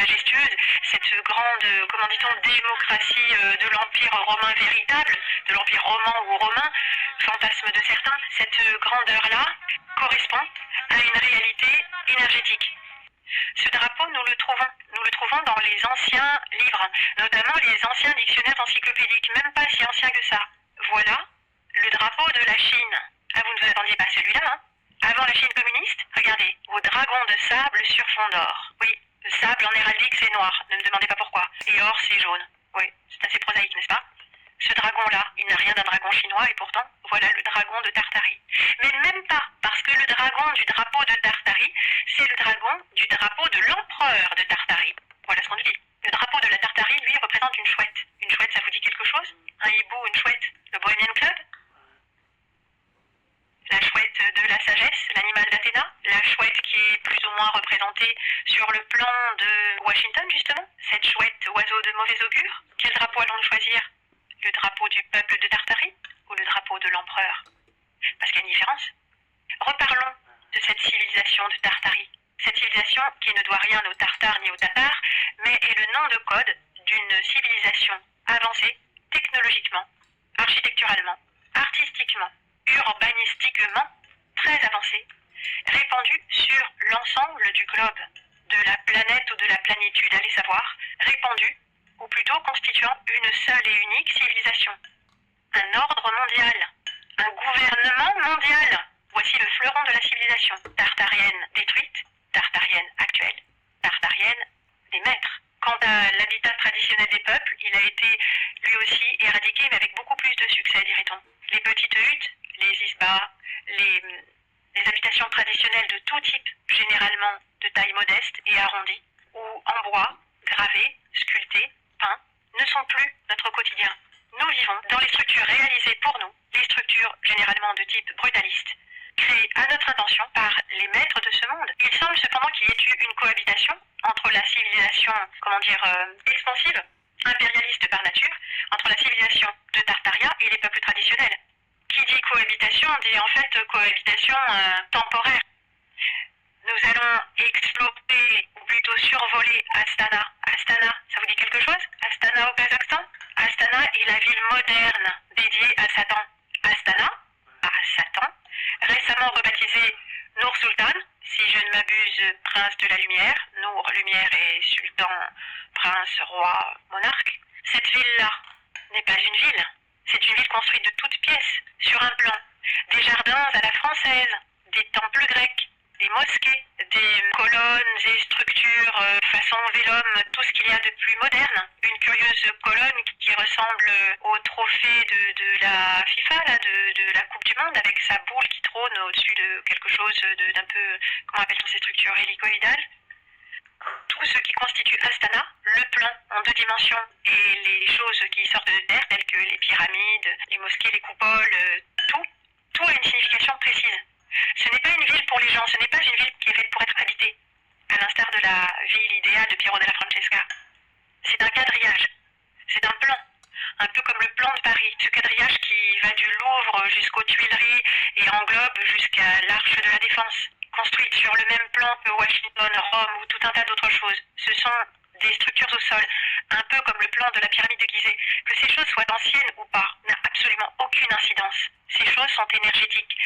majestueuse, cette grande, comment dit-on, démocratie de l'Empire romain véritable, de l'Empire roman ou romain, fantasme de certains, cette grandeur-là correspond à une réalité énergétique. Ce drapeau, nous le trouvons dans les anciens livres, notamment les anciens dictionnaires encyclopédiques, même pas si anciens que ça. Voilà le drapeau de la Chine. Ah, vous ne vous attendiez pas à celui-là, hein? Avant la Chine communiste, regardez, vos dragons de sable sur fond d'or. Oui, le sable en héraldique, c'est noir, ne me demandez pas pourquoi. Et or, c'est jaune. Oui, c'est assez prosaïque, n'est-ce pas? Ce dragon-là, il n'a rien d'un dragon chinois et pourtant, voilà le dragon de Tartarie. Mais même pas, parce que le dragon du drapeau de Tartarie, c'est le dragon du drapeau de l'empereur de Tartarie. Voilà ce qu'on nous dit. Le drapeau de la Tartarie, lui, représente une chouette. Une chouette, ça vous dit quelque chose? Un hibou, une chouette, le Bohemian Club? La chouette de la sagesse, l'animal d'Athéna, la chouette qui est plus ou moins représentée sur le plan de Washington, justement, cette chouette oiseau de mauvais augure. Quel drapeau allons-nous choisir? Le drapeau du peuple de Tartarie ou le drapeau de l'empereur? Parce qu'il y a une différence. Reparlons de cette civilisation de Tartarie. Cette civilisation qui ne doit rien aux Tartares ni aux Tatars, mais est le nom de code d'une civilisation avancée technologiquement, architecturalement, artistiquement, urbanistiquement très avancée, répandue sur l'ensemble du globe, de la planète ou de la planitude, allez savoir, répandue, ou plutôt constituant une seule et unique civilisation. Un ordre mondial, un gouvernement mondial. Voici le fleuron de la civilisation. Tartarienne détruite, tartarienne actuelle, tartarienne des maîtres. Quant à l'habitat traditionnel des peuples, il a été lui aussi éradiqué, mais avec beaucoup plus de succès, dirait-on. Les petites huttes, les isbas, les habitations traditionnelles de tout type, généralement de taille modeste et arrondie, ou en bois, gravées, sculptées, peints, ne sont plus notre quotidien. Nous vivons dans les structures réalisées pour nous, les structures généralement de type brutaliste, créées à notre intention par les maîtres de ce monde. Il semble cependant qu'il y ait eu une cohabitation entre la civilisation, expansive, impérialiste par nature, entre la civilisation de Tartaria et les peuples traditionnels. Qui dit cohabitation dit en fait cohabitation temporaire. Nous allons explorer, ou plutôt survoler Astana. Astana, ça vous dit quelque chose? Astana au Kazakhstan? Astana est la ville moderne dédiée à Satan. Astana, à Satan, récemment rebaptisée Nour Sultan, si je ne m'abuse, prince de la lumière. Nour, lumière, et sultan, prince, roi, monarque. Cette ville-là n'est pas une ville. C'est une ville construite de toutes pièces, sur un plan. Des jardins à la française, des temples grecs, des mosquées, des colonnes et structures façon vélum, tout ce qu'il y a de plus moderne. Une curieuse colonne qui ressemble au trophée de la FIFA, là, de la Coupe du Monde, avec sa boule qui trône au-dessus de quelque chose d'un peu, comment appelle-t-on ces structures, hélicoïdales. Tout ce qui constitue Astana, le plan en 2 dimensions et les choses qui sortent de terre, telles que les pyramides, les mosquées, les coupoles, tout a une signification précise. Ce n'est pas une ville pour les gens, ce n'est pas une ville qui est faite pour être habitée, à l'instar de la ville idéale de Piero della Francesca. C'est un quadrillage, c'est un plan, un peu comme le plan de Paris, ce quadrillage qui va du Louvre jusqu'aux Tuileries et englobe jusqu'à l'Arche de la Défense, construite sur le même plan que Washington, Rome ou tout un tas d'autres choses. Ce sont des structures au sol, un peu comme le plan de la pyramide de Gizeh. Que ces choses soient anciennes ou pas n'a absolument aucune incidence. Ces choses sont énergétiques.